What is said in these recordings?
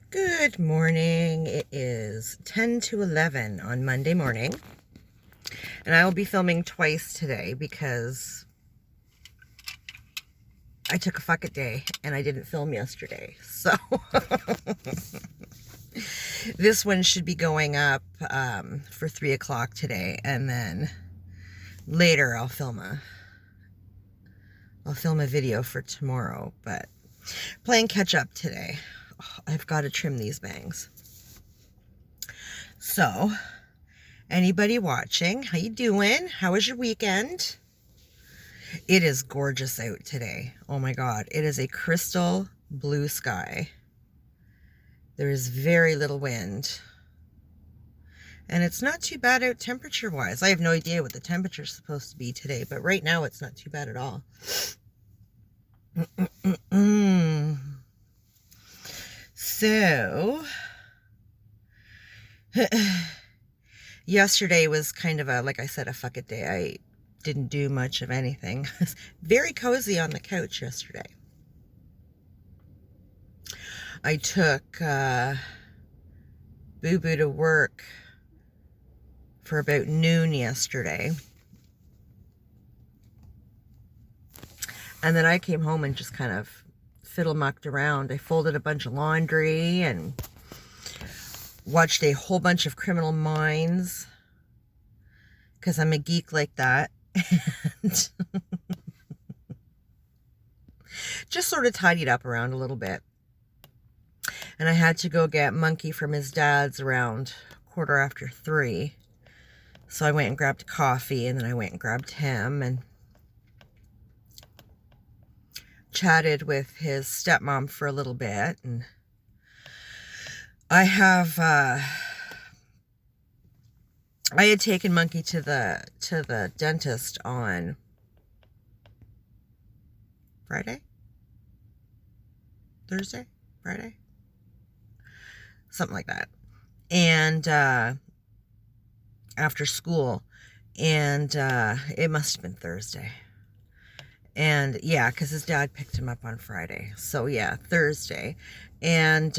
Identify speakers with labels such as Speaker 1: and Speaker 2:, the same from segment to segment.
Speaker 1: Good morning. It is 10 to 11 on Monday morning. And I will be filming twice today because I took a fuck it day and I didn't film yesterday. So this one should be going up for 3 o'clock today. And then later I'll film a video for tomorrow. But playing catch up today. Oh, I've got to trim these bangs. So, anybody watching, how you doing? How was your weekend? It is gorgeous out today. Oh my God, it is a crystal blue sky. There is very little wind. And it's not too bad out temperature-wise. I have no idea what the temperature is supposed to be today, but right now it's not too bad at all. So, yesterday was kind of like I said, a fuck it day. I didn't do much of anything. Very cozy on the couch yesterday. I took Boo Boo to work for about noon yesterday. And then I came home and just kind of fiddle-mucked around. I folded a bunch of laundry and watched a whole bunch of Criminal Minds because I'm a geek like that. And just sort of tidied up around a little bit. And I had to go get Monkey from his dad's around 3:15. So I went and grabbed coffee, and then I went and grabbed him and chatted with his stepmom for a little bit. And I had taken Monkey to the dentist on Friday, something like that, and after school, and it must have been Thursday. And yeah, because his dad picked him up on Friday. So yeah, Thursday. And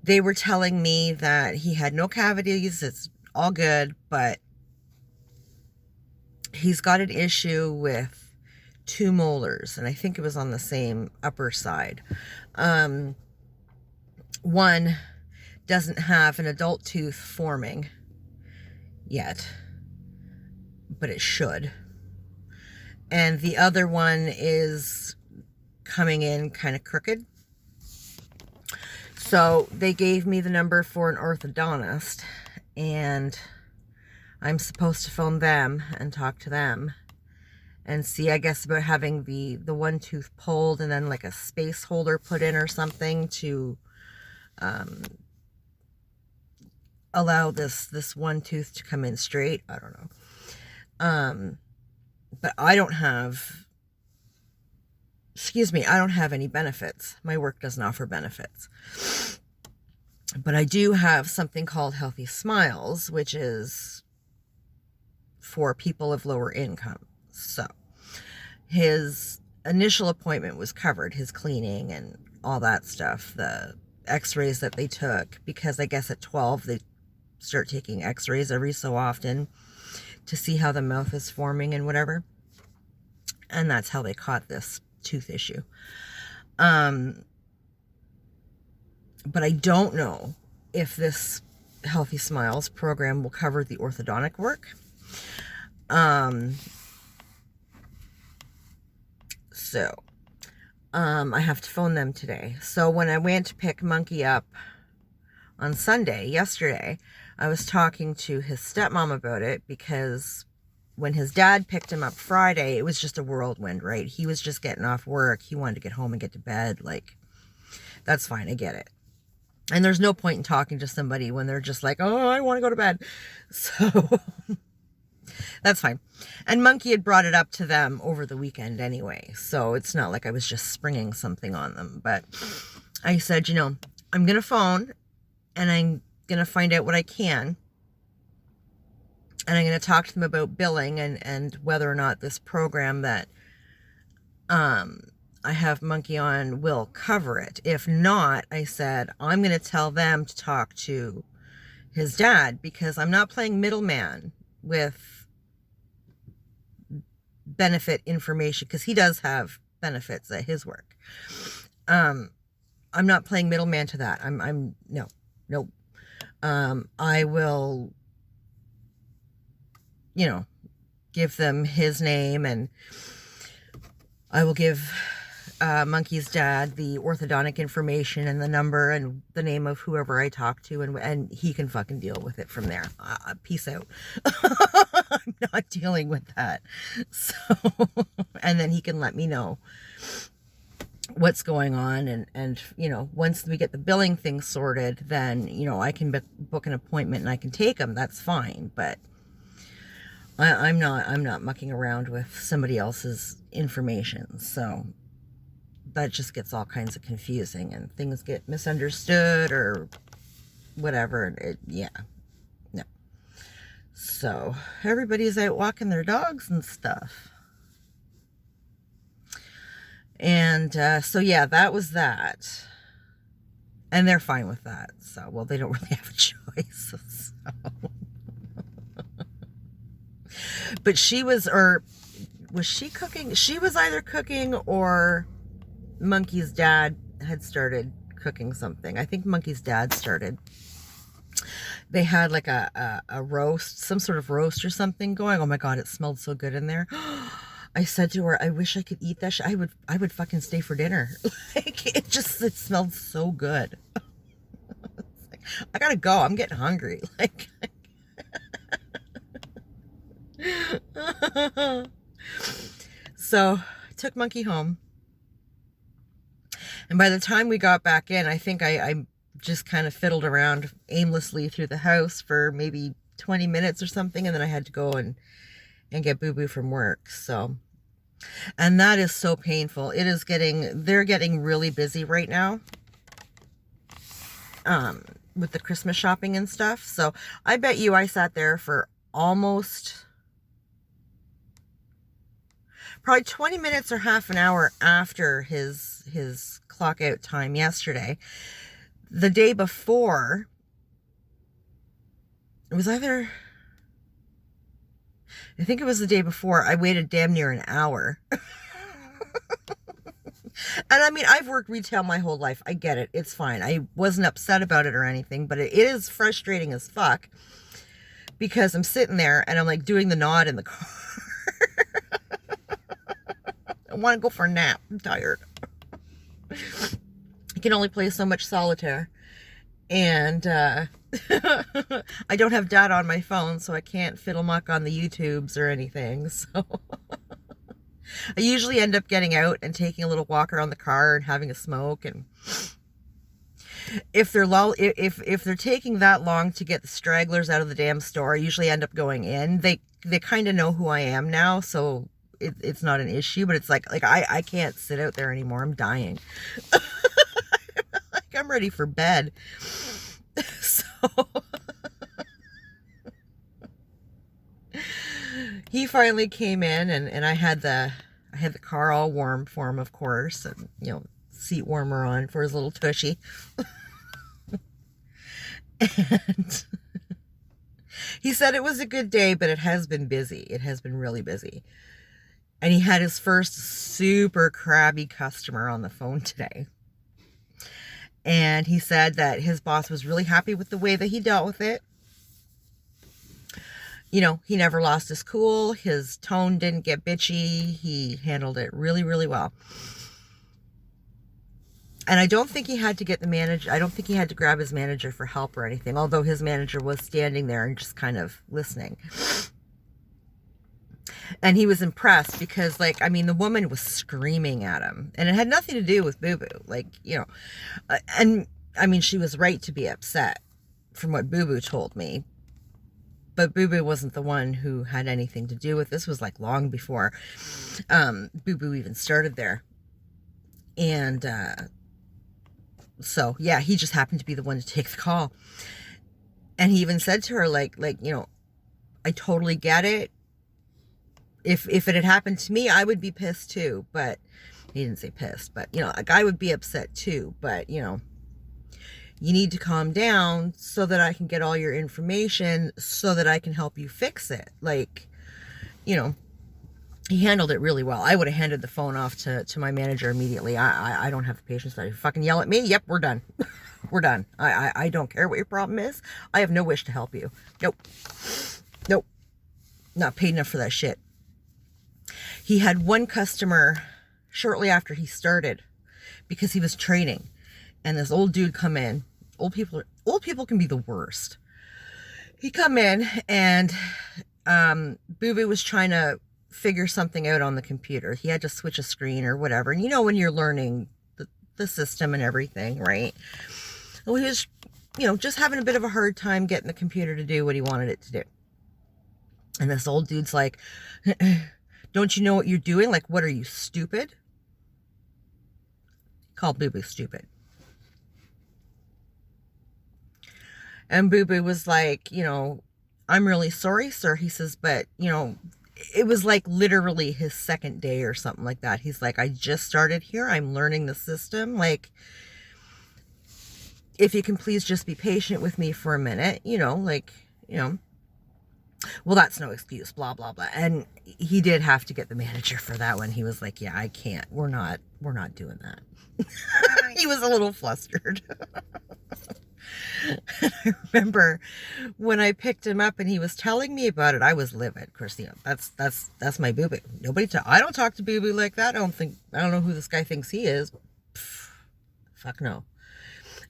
Speaker 1: they were telling me that he had no cavities. It's all good, but he's got an issue with 2 molars. And I think it was on the same upper side. One doesn't have an adult tooth forming yet, but it should. And the other one is coming in kind of crooked. So they gave me the number for an orthodontist, and I'm supposed to phone them and talk to them and see, I guess, about having the one tooth pulled and then like a space holder put in or something to allow this one tooth to come in straight. I don't know. But I don't have any benefits. My work doesn't offer benefits. But I do have something called Healthy Smiles, which is for people of lower income. So his initial appointment was covered, his cleaning and all that stuff, the x-rays that they took, because I guess at 12 they start taking x-rays every so often to see how the mouth is forming and whatever. And that's how they caught this tooth issue. But I don't know if this Healthy Smiles program will cover the orthodontic work. So I have to phone them today. So when I went to pick Monkey up on yesterday, I was talking to his stepmom about it, because when his dad picked him up Friday, it was just a whirlwind, right? He was just getting off work. He wanted to get home and get to bed. Like, that's fine. I get it. And there's no point in talking to somebody when they're just like, oh, I want to go to bed. So that's fine. And Monkey had brought it up to them over the weekend anyway. So it's not like I was just springing something on them. But I said, I'm going to phone and I'm going to find out what I can. And I'm going to talk to them about billing and whether or not this program that I have Monkey On will cover it. If not, I said, I'm going to tell them to talk to his dad, because I'm not playing middleman with benefit information, because he does have benefits at his work. I'm not playing middleman to that. No. I will, give them his name, and I will give Monkey's dad the orthodontic information and the number and the name of whoever I talk to, and he can fucking deal with it from there. Peace out. I'm not dealing with that. So, and then he can let me know what's going on, and once we get the billing thing sorted, then I can book an appointment and I can take him. That's fine, but I'm not mucking around with somebody else's information. So that just gets all kinds of confusing, and things get misunderstood or whatever. No. So everybody's out walking their dogs and stuff. And so yeah, that was that. And they're fine with that. So, well, they don't really have a choice. So. But was she cooking? She was either cooking, or Monkey's dad had started cooking something. I think Monkey's dad started. They had like a roast, some sort of roast or something going. Oh my God, it smelled so good in there. I said to her, I wish I could eat that shit. I would fucking stay for dinner. Like, it smelled so good. Like, I gotta go. I'm getting hungry. Like, so I took Monkey home. And by the time we got back in, I think I just kind of fiddled around aimlessly through the house for maybe 20 minutes or something. And then I had to go and get Boo Boo from work. So, and that is so painful. They're getting really busy right now. With the Christmas shopping and stuff. So I bet you I sat there for almost probably 20 minutes or half an hour after his clock out time yesterday. The day before, I think it was the day before, I waited damn near an hour. And I mean, I've worked retail my whole life. I get it. It's fine. I wasn't upset about it or anything, but it is frustrating as fuck, because I'm sitting there and I'm like doing the nod in the car. I want to go for a nap. I'm tired. I can only play so much solitaire. And I don't have data on my phone, so I can't fiddle muck on the YouTubes or anything. So I usually end up getting out and taking a little walk around the car and having a smoke. And if they're taking that long to get the stragglers out of the damn store, I usually end up going in. They kind of know who I am now, so it's not an issue. But it's like I can't sit out there anymore. I'm dying. Like, I'm ready for bed. So he finally came in, and I had the car all warm for him, of course, and seat warmer on for his little tushy. And he said it was a good day, but it has been busy. It has been really busy. And he had his first super crabby customer on the phone today. And he said that his boss was really happy with the way that he dealt with it. He never lost his cool. His tone didn't get bitchy. He handled it really, really well. And I don't think he had to get the manager. I don't think he had to grab his manager for help or anything, although his manager was standing there and just kind of listening. And he was impressed because, the woman was screaming at him. And it had nothing to do with Boo Boo. And, she was right to be upset from what Boo Boo told me. But Boo Boo wasn't the one who had anything to do with this. Was long before Boo Boo even started there. And so, yeah, he just happened to be the one to take the call. And he even said to her, I totally get it. If it had happened to me, I would be pissed too. But He didn't say pissed, but, you know, like I would be upset too, but, you know, you need to calm down so that I can get all your information so that I can help you fix it. Like, you know, he handled it really well. I would have handed the phone off to my manager immediately. I don't have the patience for that. If you fucking yell at me, yep, we're done. We're done. I don't care what your problem is. I have no wish to help you. Nope. Nope. Not paid enough for that shit. He had one customer shortly after he started because he was training. And this old dude come in. Old people can be the worst. He come in and Boo Boo was trying to figure something out on the computer. He had to switch a screen or whatever. And you know when you're learning the system and everything, right? Well, he was, you know, just having a bit of a hard time getting the computer to do what he wanted it to do. And this old dude's like, don't you know what you're doing? Like, what are you, stupid? Called Boo Boo stupid. And Boo Boo was like, you know, I'm really sorry, sir. He says, but, you know, it was like literally his second day or something like that. He's like, I just started here. I'm learning the system. Like, if you can please just be patient with me for a minute, you know, like, you know, well, that's no excuse, blah, blah, blah. And he did have to get the manager for that one. He was like, yeah, I can't. We're not doing that. He was a little flustered. I remember when I picked him up and he was telling me about it, I was livid. Of course, you know, that's my Boo Boo. I don't talk to Boo Boo like that. I don't know who this guy thinks he is. Pff, fuck no.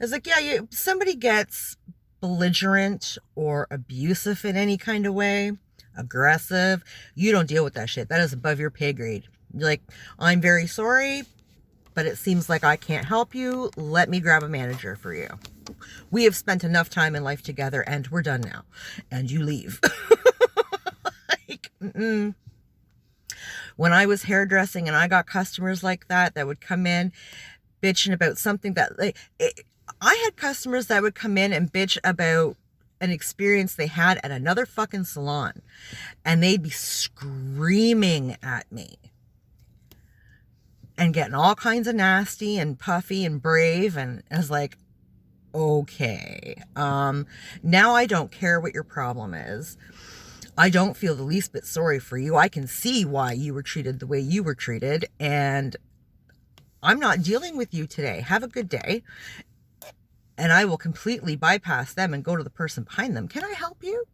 Speaker 1: It's like, yeah, somebody gets belligerent or abusive in any kind of way, aggressive, you don't deal with that shit. That is above your pay grade. You're like, I'm very sorry, but it seems like I can't help you. Let me grab a manager for you. We have spent enough time in life together and we're done now. And you leave. Like, when I was hairdressing and I got customers like that would come in bitching about something that I had customers that would come in and bitch about an experience they had at another fucking salon, and they'd be screaming at me and getting all kinds of nasty and puffy and brave. And I was like, okay, now I don't care what your problem is. I don't feel the least bit sorry for you. I can see why you were treated the way you were treated, and I'm not dealing with you today. Have a good day. And I will completely bypass them and go to the person behind them. Can I help you?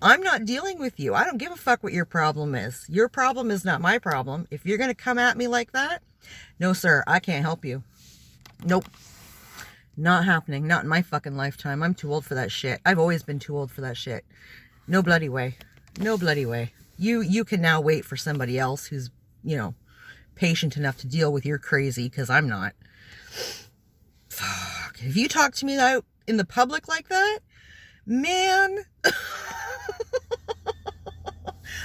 Speaker 1: I'm not dealing with you. I don't give a fuck what your problem is. Your problem is not my problem. If you're going to come at me like that, no, sir, I can't help you. Nope. Not happening. Not in my fucking lifetime. I'm too old for that shit. I've always been too old for that shit. No bloody way. No bloody way. You can now wait for somebody else who's, you know, patient enough to deal with your crazy, because I'm not. Fuck. If you talk to me out in the public like that, man, I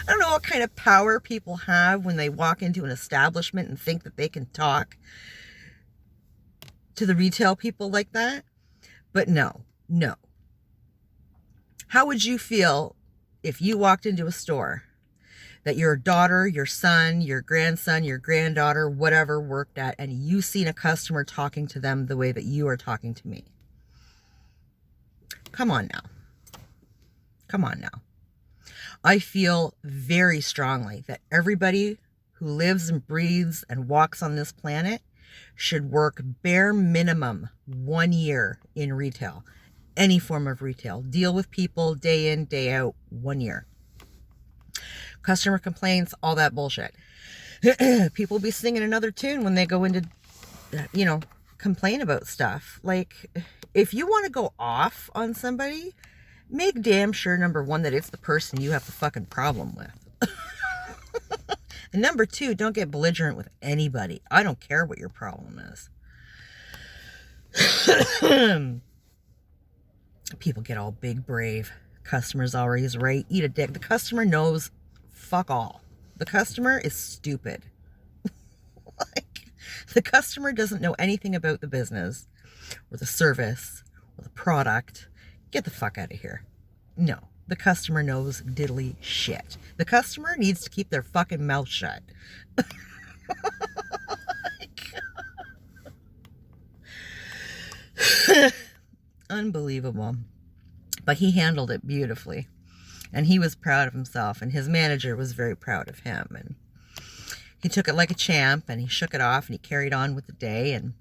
Speaker 1: don't know what kind of power people have when they walk into an establishment and think that they can talk to the retail people like that. But no. How would you feel if you walked into a store that your daughter, your son, your grandson, your granddaughter, whatever worked at, and you seen a customer talking to them the way that you are talking to me? Come on now. Come on now. I feel very strongly that everybody who lives and breathes and walks on this planet should work bare minimum 1 year in retail. Any form of retail. Deal with people day in, day out, 1 year. Customer complaints, all that bullshit. People be singing another tune when they go into, you know, complain about stuff. Like, if you want to go off on somebody, make damn sure, number one, that it's the person you have the fucking problem with. And number two, don't get belligerent with anybody. I don't care what your problem is. People get all big, brave. Customer's always right. Eat a dick. The customer knows fuck all. The customer is stupid. Like, the customer doesn't know anything about the business or the service or the product. Get the fuck out of here. No. The customer knows diddly shit. The customer needs to keep their fucking mouth shut. Unbelievable. But he handled it beautifully. And he was proud of himself. And his manager was very proud of him. And he took it like a champ. And he shook it off. And he carried on with the day. And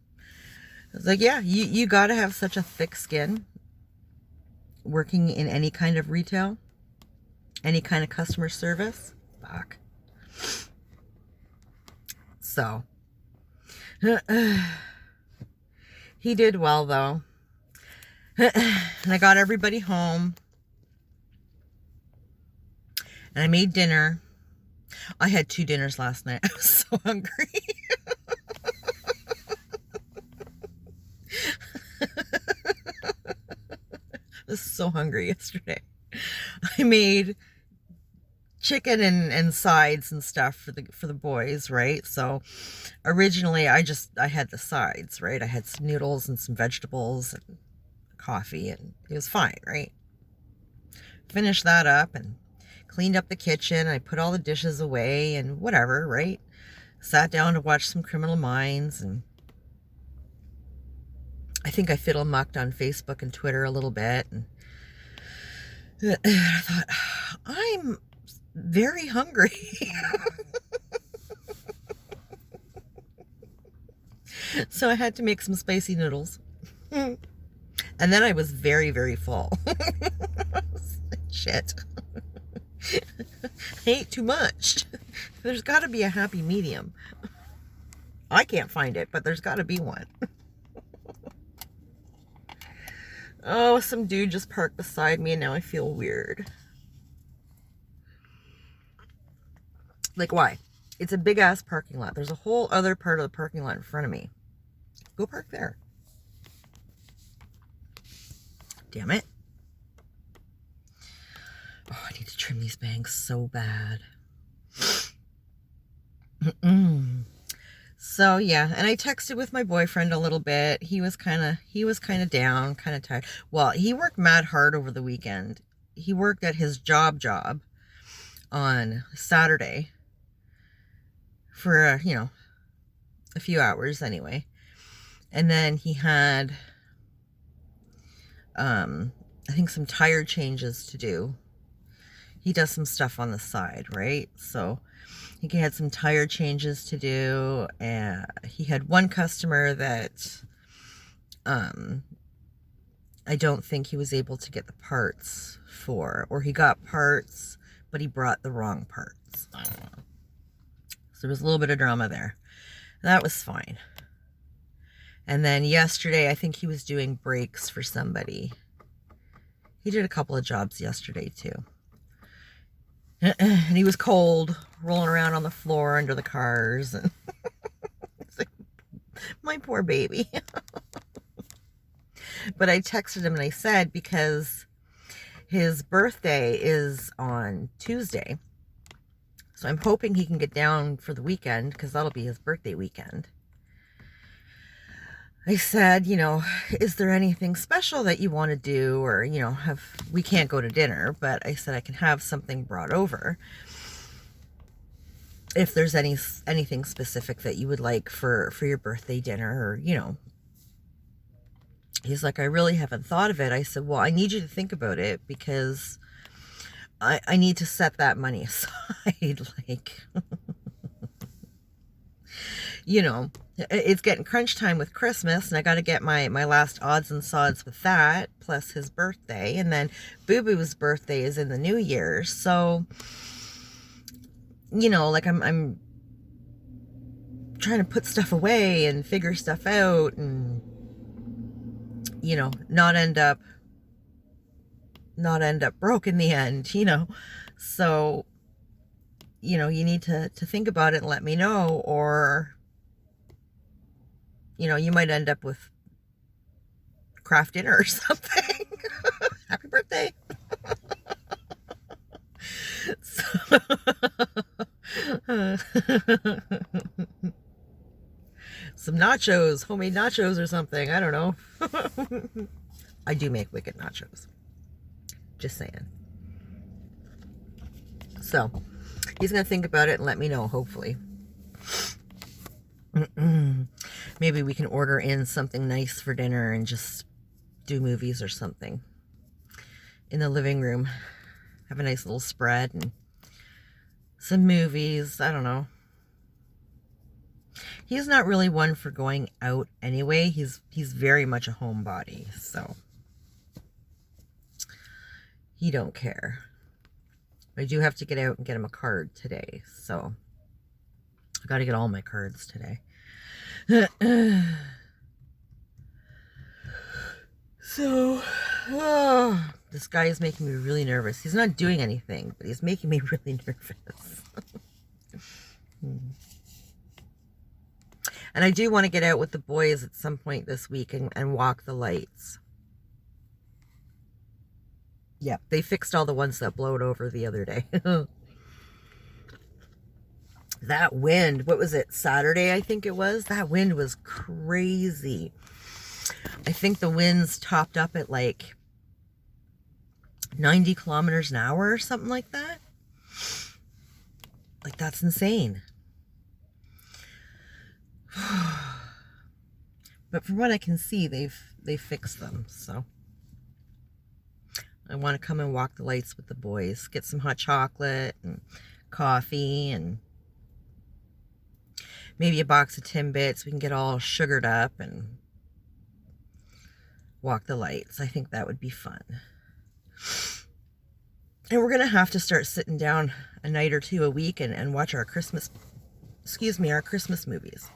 Speaker 1: I was like, yeah, you got to have such a thick skin working in any kind of retail. Any kind of customer service. Fuck. So. He did well, though. And I got everybody home. And I made dinner. I had 2 dinners last night. I was so hungry. I was so hungry yesterday. I made chicken and sides and stuff for the boys, right? So originally I had the sides, right? I had some noodles and some vegetables and coffee, and it was fine, right? Finished that up and cleaned up the kitchen. I put all the dishes away and whatever, right? Sat down to watch some Criminal Minds, and I think I fiddle mucked on Facebook and Twitter a little bit, and I thought, I'm very hungry. So I had to make some spicy noodles. And then I was very, very full. Shit. I ate too much. There's got to be a happy medium. I can't find it, but there's got to be one. Oh, some dude just parked beside me and now I feel weird. Like, why? It's a big ass parking lot. There's a whole other part of the parking lot in front of me. Go park there. Damn it. Oh, I need to trim these bangs so bad. So yeah, and I texted with my boyfriend a little bit. He was kind of down, kind of tired. Well, he worked mad hard over the weekend. He worked at his job on Saturday for a few hours anyway. And then he had I think some tire changes to do. He does some stuff on the side, right? So he had some tire changes to do, and he had one customer that I don't think he was able to get the parts for, or he got parts but he brought the wrong parts. I don't know. So there was a little bit of drama there. That was fine. And then yesterday, I think he was doing brakes for somebody. He did a couple of jobs yesterday too. And he was cold, rolling around on the floor under the cars. And it's like, my poor baby. But I texted him and I said, because his birthday is on Tuesday, so I'm hoping he can get down for the weekend, because that'll be his birthday weekend. I said, is there anything special that you want to do? Or, we can't go to dinner, but I said I can have something brought over. If there's anything specific that you would like for your birthday dinner, or, He's like, I really haven't thought of it. I said, well, I need you to think about it, because I need to set that money aside. Like, it's getting crunch time with Christmas, and I got to get my last odds and sods with that, plus his birthday. And then Boo Boo's birthday is in the New Year. So, like I'm trying to put stuff away and figure stuff out, and not end up broke in the end, so you need to think about it and let me know, or you might end up with craft dinner or something. Happy birthday. Some nachos, homemade nachos or something. I don't know. I do make wicked nachos. Just saying. So he's going to think about it and let me know, hopefully. Maybe we can order in something nice for dinner and just do movies or something in the living room. Have a nice little spread and some movies. I don't know. He's not really one for going out anyway. He's very much a homebody, so he don't care. I do have to get out and get him a card today, so I got to get all my cards today. So, this guy is making me really nervous. He's not doing anything, but he's making me really nervous. And I do want to get out with the boys at some point this week and walk the lights. Yeah, they fixed all the ones that blowed over the other day. That wind, what was it, Saturday I think it was? That wind was crazy. I think the winds topped up at like 90 kilometers an hour or something like that. Like, that's insane. But from what I can see, they've fixed them, so I want to come and walk the lights with the boys, get some hot chocolate and coffee and maybe a box of Timbits. We can get all sugared up and walk the lights. I think that would be fun. And we're going to have to start sitting down a night or two a week and watch our Christmas movies.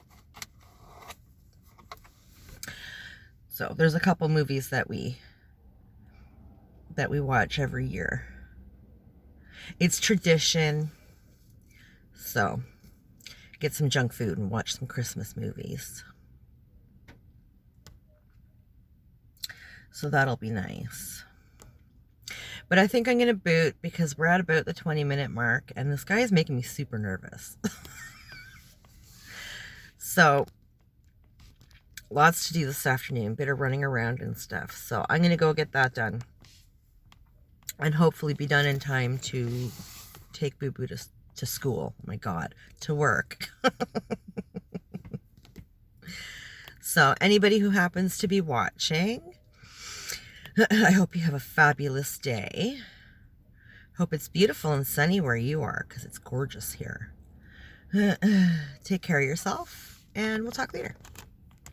Speaker 1: So there's a couple movies that we watch every year. It's tradition. So get some junk food and watch some Christmas movies. So that'll be nice. But I think I'm going to boot because we're at about the 20-minute mark and this guy is making me super nervous. So lots to do this afternoon, bit of running around and stuff. So I'm going to go get that done and hopefully be done in time to take Boo Boo to school. Oh my God, to work. So anybody who happens to be watching, I hope you have a fabulous day. Hope it's beautiful and sunny where you are because it's gorgeous here. Take care of yourself and we'll talk later.